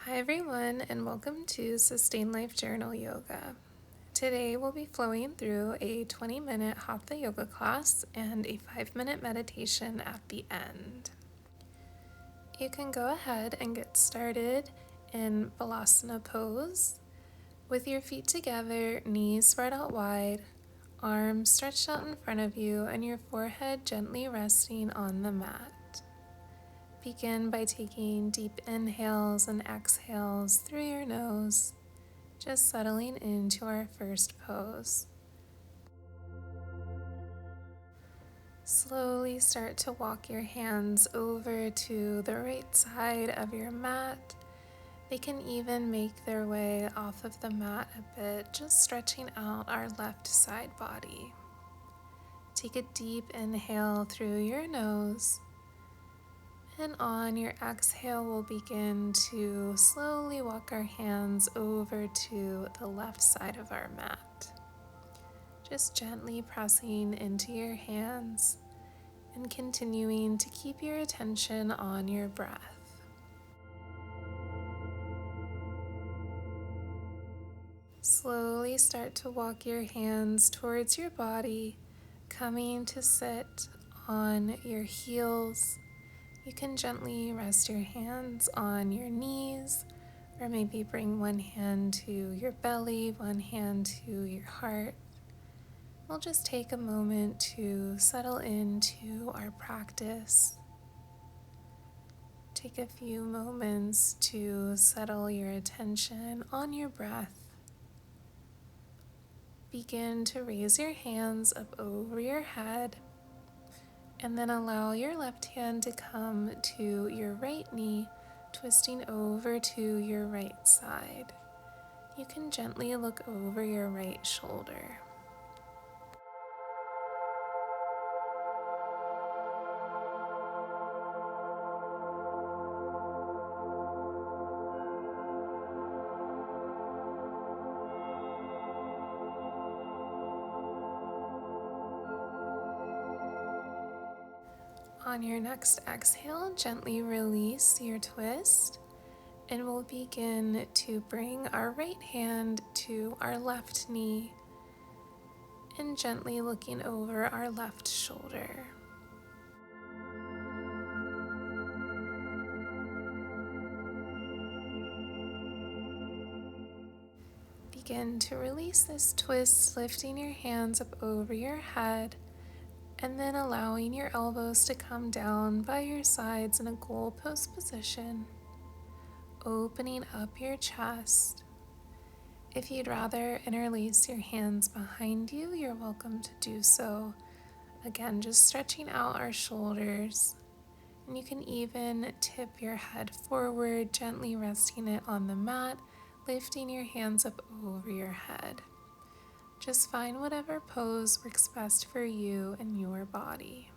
Hi everyone, and welcome to Sustain Life Journal Yoga. Today we'll be flowing through a 20-minute Hatha yoga class and a 5-minute meditation at the end. You can go ahead and get started in Balasana pose with your feet together, knees spread out wide, arms stretched out in front of you, and your forehead gently resting on the mat. Begin by taking deep inhales and exhales through your nose, just settling into our first pose. Slowly start to walk your hands over to the right side of your mat. They can even make their way off of the mat a bit, just stretching out our left side body. Take a deep inhale through your nose. And on your exhale, we'll begin to slowly walk our hands over to the left side of our mat. Just gently pressing into your hands and continuing to keep your attention on your breath. Slowly start to walk your hands towards your body, coming to sit on your heels. You can gently rest your hands on your knees, or maybe bring one hand to your belly, one hand to your heart. We'll just take a moment to settle into our practice. Take a few moments to settle your attention on your breath. Begin to raise your hands up over your head. And then allow your left hand to come to your right knee, twisting over to your right side. You can gently look over your right shoulder. On your next exhale, gently release your twist, and we'll begin to bring our right hand to our left knee and gently looking over our left shoulder. Begin to release this twist, lifting your hands up over your head, and then allowing your elbows to come down by your sides in a goalpost position, opening up your chest. If you'd rather interlace your hands behind you, you're welcome to do so. Again, just stretching out our shoulders. And you can even tip your head forward, gently resting it on the mat, lifting your hands up over your head. Just find whatever pose works best for you and your body.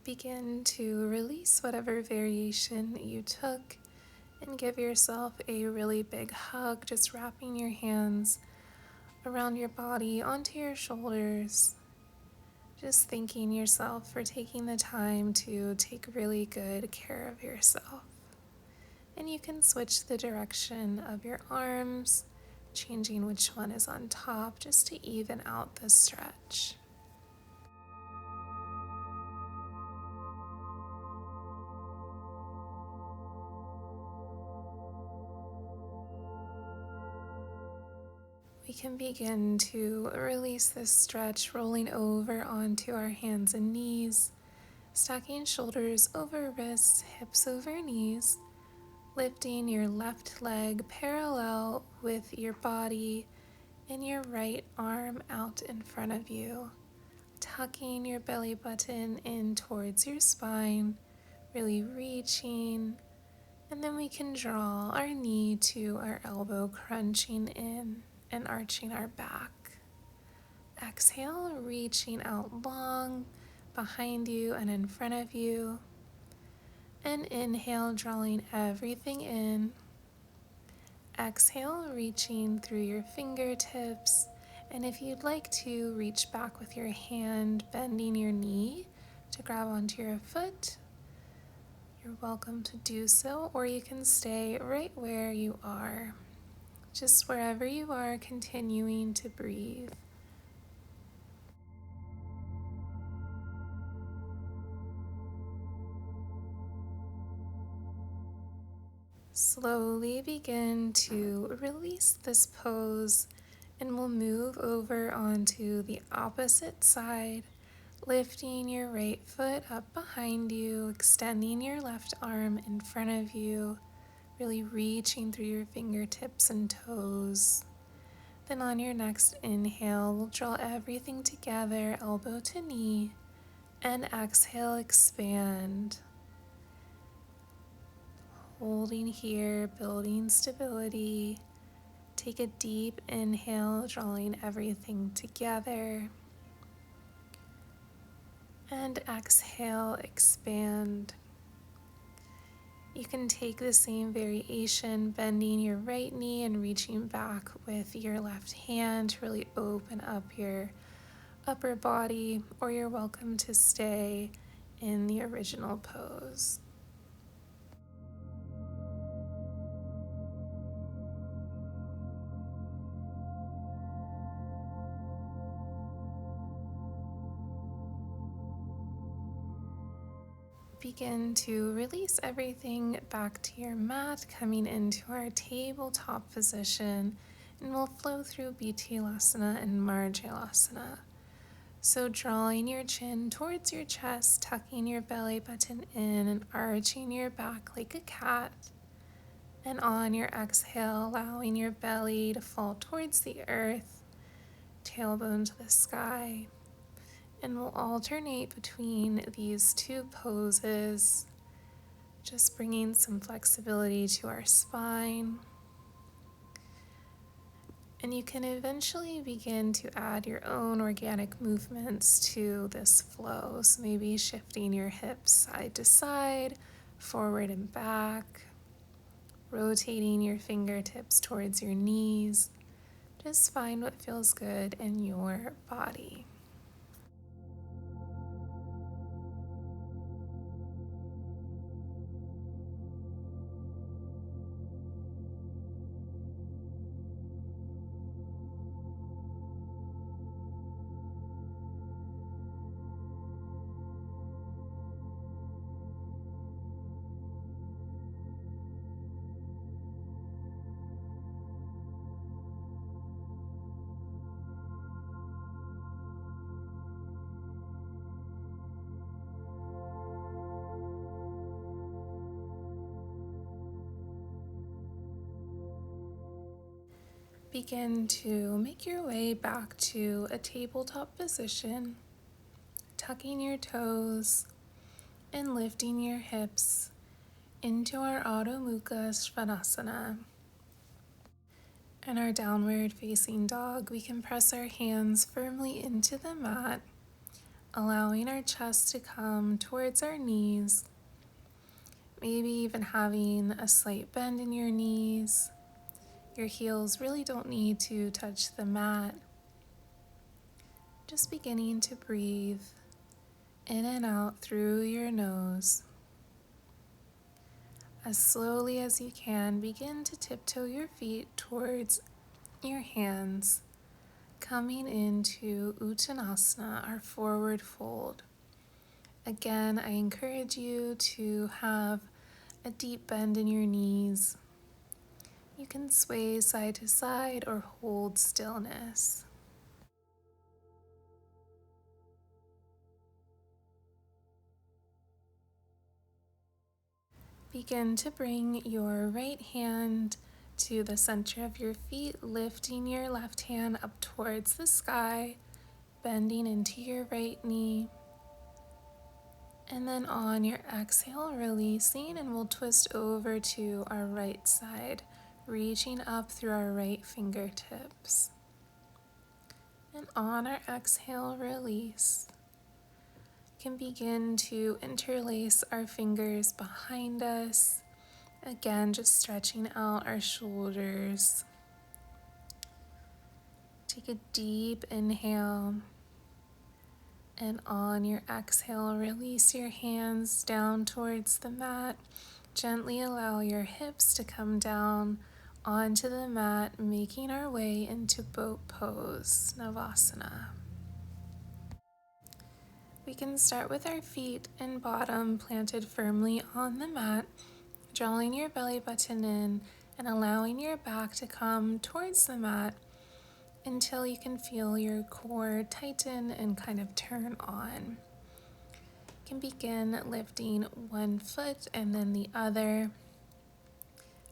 Begin to release whatever variation you took and give yourself a really big hug, just wrapping your hands around your body, onto your shoulders. Just thanking yourself for taking the time to take really good care of yourself. And you can switch the direction of your arms, changing which one is on top, just to even out the stretch. We can begin to release this stretch, rolling over onto our hands and knees, stacking shoulders over wrists, hips over knees, lifting your left leg parallel with your body and your right arm out in front of you, tucking your belly button in towards your spine, really reaching. And then we can draw our knee to our elbow, crunching in and arching our back. Exhale, reaching out long behind you and in front of you. And inhale, drawing everything in. Exhale, reaching through your fingertips. And if you'd like to, reach back with your hand, bending your knee to grab onto your foot. You're welcome to do so, or you can stay right where you are. Just wherever you are, continuing to breathe. Slowly begin to release this pose, and we'll move over onto the opposite side, lifting your right foot up behind you, extending your left arm in front of you, really reaching through your fingertips and toes. Then on your next inhale, we'll draw everything together, elbow to knee, and exhale, expand. Holding here, building stability. Take a deep inhale, drawing everything together. And exhale, expand. You can take the same variation, bending your right knee and reaching back with your left hand to really open up your upper body, or you're welcome to stay in the original pose. Begin to release everything back to your mat, coming into our tabletop position, and we'll flow through Bhittalasana and Marjalasana. So drawing your chin towards your chest, tucking your belly button in and arching your back like a cat. And on your exhale, allowing your belly to fall towards the earth, tailbone to the sky. And we'll alternate between these two poses, just bringing some flexibility to our spine. And you can eventually begin to add your own organic movements to this flow. So maybe shifting your hips side to side, forward and back, rotating your fingertips towards your knees. Just find what feels good in your body. Begin to make your way back to a tabletop position, tucking your toes and lifting your hips into our Adho Mukha Svanasana. And our downward facing dog, we can press our hands firmly into the mat, allowing our chest to come towards our knees, maybe even having a slight bend in your knees. Your heels really don't need to touch the mat. Just beginning to breathe in and out through your nose. As slowly as you can, begin to tiptoe your feet towards your hands, coming into Uttanasana, our forward fold. Again, I encourage you to have a deep bend in your knees. You can sway side to side or hold stillness. Begin to bring your right hand to the center of your feet, lifting your left hand up towards the sky, bending into your right knee. And then on your exhale, releasing, and we'll twist over to our right side, reaching up through our right fingertips. And on our exhale, release. Can begin to interlace our fingers behind us. Again, just stretching out our shoulders. Take a deep inhale. And on your exhale, release your hands down towards the mat. Gently allow your hips to come down onto the mat, making our way into boat pose, Navasana. We can start with our feet and bottom planted firmly on the mat, drawing your belly button in and allowing your back to come towards the mat until you can feel your core tighten and kind of turn on. You can begin lifting one foot and then the other,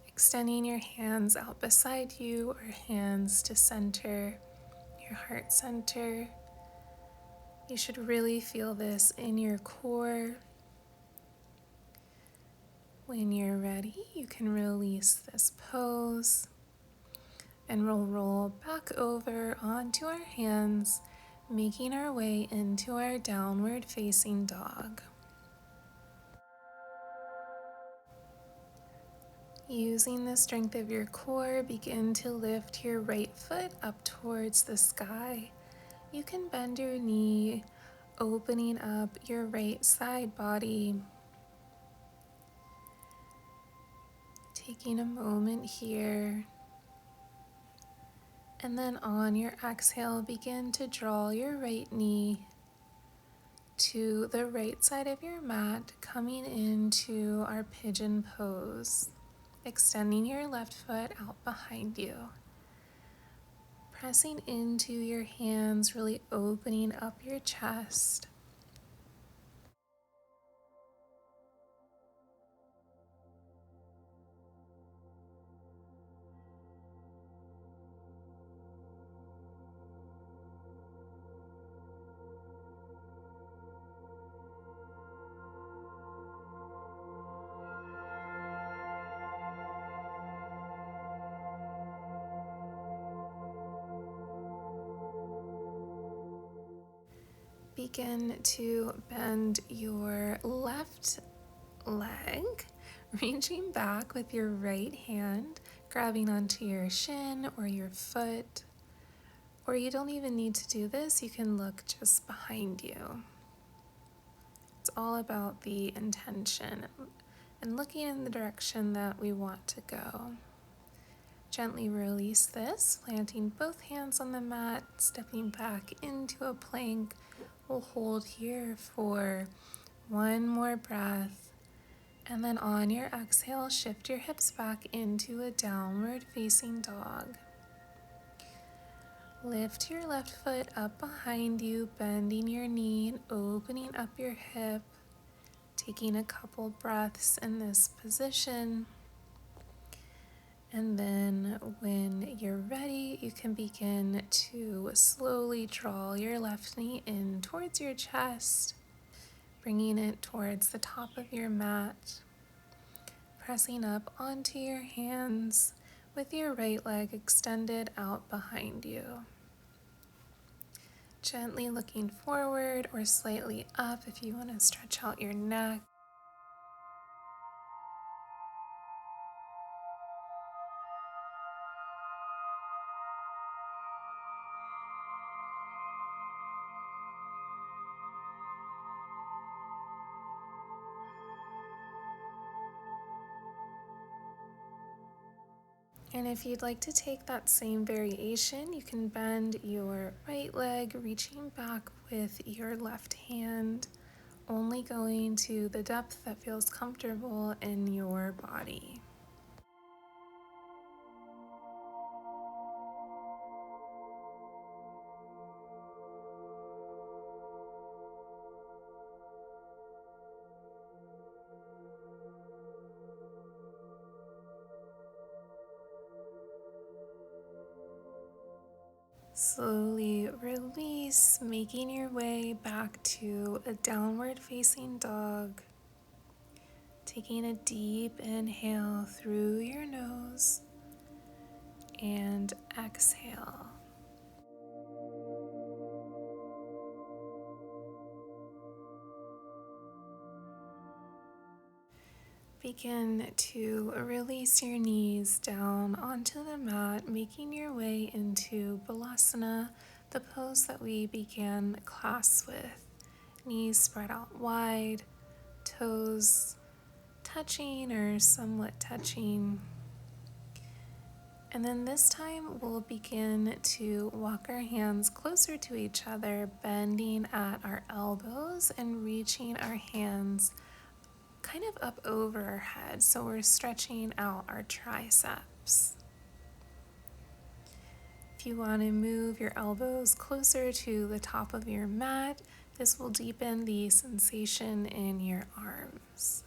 extending your hands out beside you or hands to center, your heart center. You should really feel this in your core. When you're ready, you can release this pose and we'll roll back over onto our hands, making our way into our downward facing dog. Using the strength of your core, begin to lift your right foot up towards the sky. You can bend your knee, opening up your right side body. Taking a moment here. And then on your exhale, begin to draw your right knee to the right side of your mat, coming into our pigeon pose, extending your left foot out behind you. Pressing into your hands, really opening up your chest. Begin to bend your left leg, reaching back with your right hand, grabbing onto your shin or your foot. Or you don't even need to do this, you can look just behind you. It's all about the intention and looking in the direction that we want to go. Gently release this, planting both hands on the mat, stepping back into a plank. We'll hold here for one more breath. And then on your exhale, shift your hips back into a downward facing dog. Lift your left foot up behind you, bending your knee and opening up your hip. Taking a couple breaths in this position. And then when you're ready, you can begin to slowly draw your left knee in towards your chest, bringing it towards the top of your mat, pressing up onto your hands with your right leg extended out behind you. Gently looking forward or slightly up if you want to stretch out your neck. And if you'd like to take that same variation, you can bend your right leg, reaching back with your left hand, only going to the depth that feels comfortable in your body. Slowly release. release, making your way back to a downward facing dog. Taking a deep inhale through your nose and exhale. Begin to release your knees down onto the mat, making your way into Balasana, the pose that we began class with. Knees spread out wide, toes touching or somewhat touching. And then this time we'll begin to walk our hands closer to each other, bending at our elbows and reaching our hands kind of up over our head, so we're stretching out our triceps. If you want to move your elbows closer to the top of your mat, this will deepen the sensation in your arms.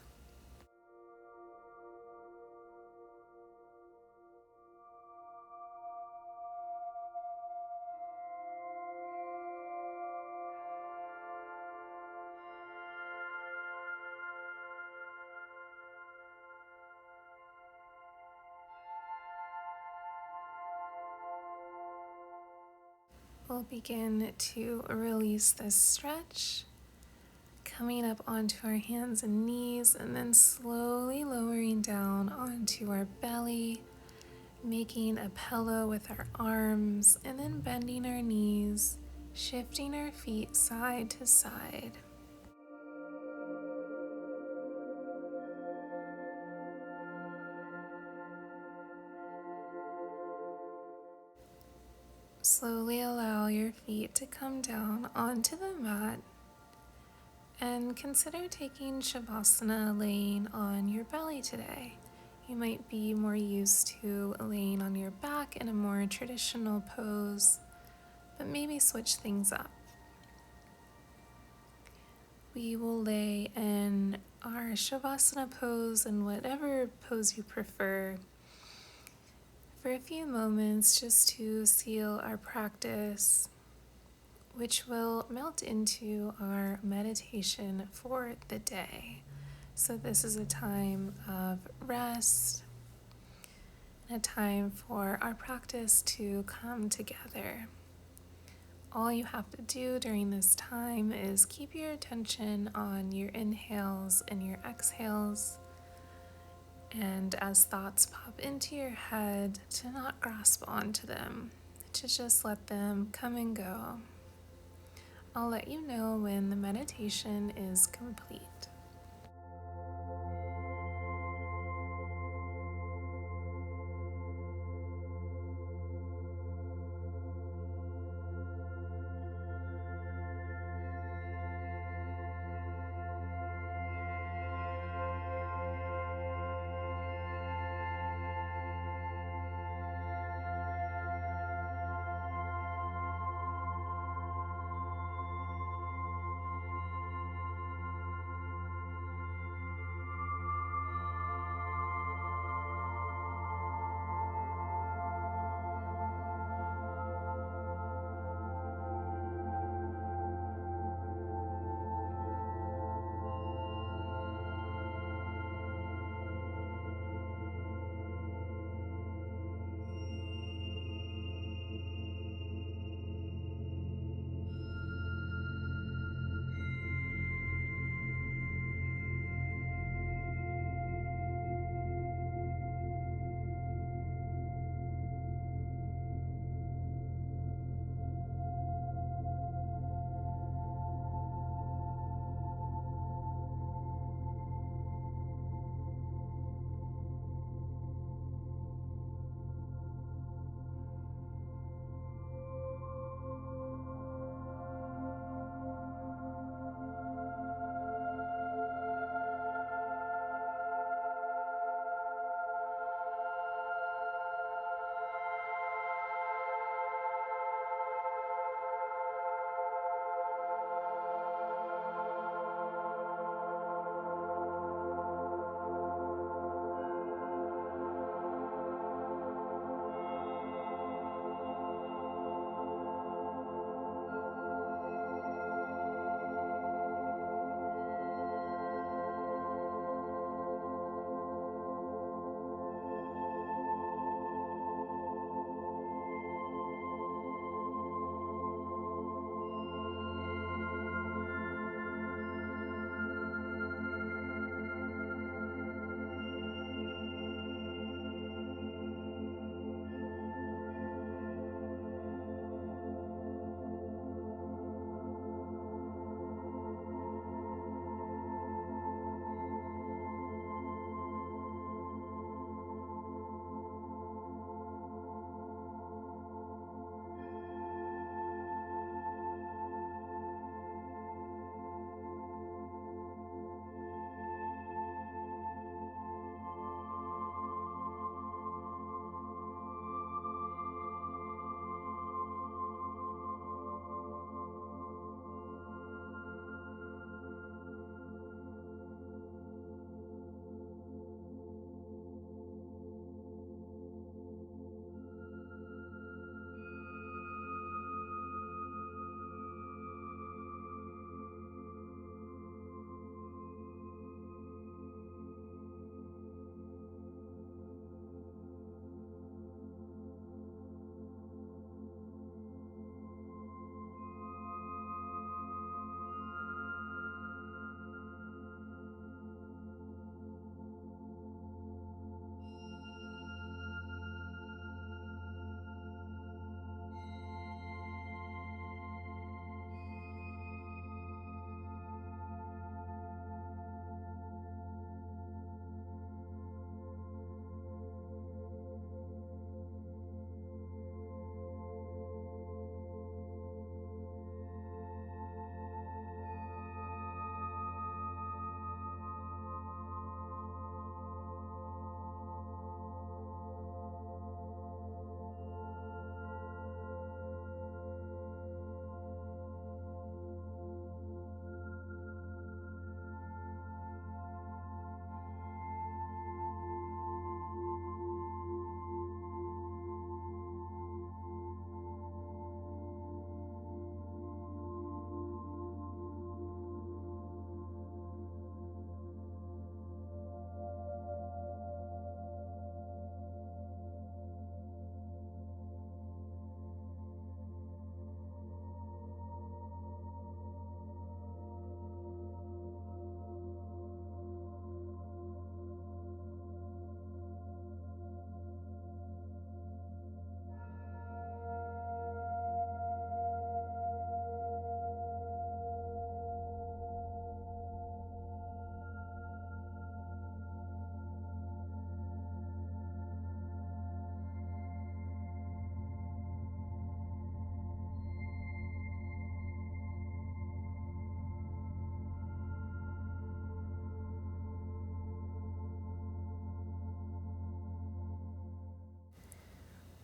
We'll begin to release this stretch, coming up onto our hands and knees, and then slowly lowering down onto our belly, making a pillow with our arms, and then bending our knees, shifting our feet side to side. Slowly allow your feet to come down onto the mat and consider taking Shavasana laying on your belly today. You might be more used to laying on your back in a more traditional pose, but maybe switch things up. We will lay in our Shavasana pose and whatever pose you prefer for a few moments just to seal our practice, which will melt into our meditation for the day. So this is a time of rest, a time for our practice to come together. All you have to do during this time is keep your attention on your inhales and your exhales, and as thoughts pop into your head, to not grasp onto them, to just let them come and go. I'll let you know when the meditation is complete.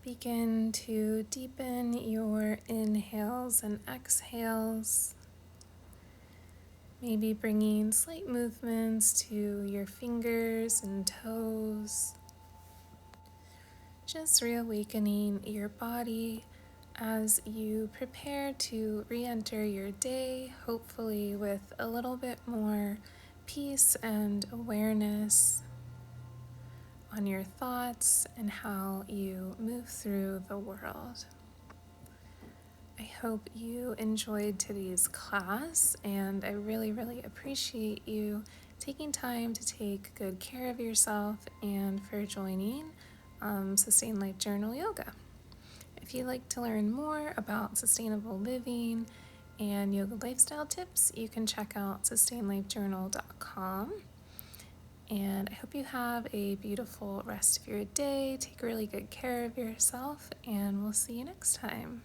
Begin to deepen your inhales and exhales, maybe bringing slight movements to your fingers and toes, just reawakening your body as you prepare to re-enter your day, hopefully with a little bit more peace and awareness on your thoughts and how you move through the world. I hope you enjoyed today's class, and I really, really appreciate you taking time to take good care of yourself and for joining Sustain Life Journal Yoga. If you'd like to learn more about sustainable living and yoga lifestyle tips, you can check out sustainlifejournal.com. And I hope you have a beautiful rest of your day. Take really good care of yourself, and we'll see you next time.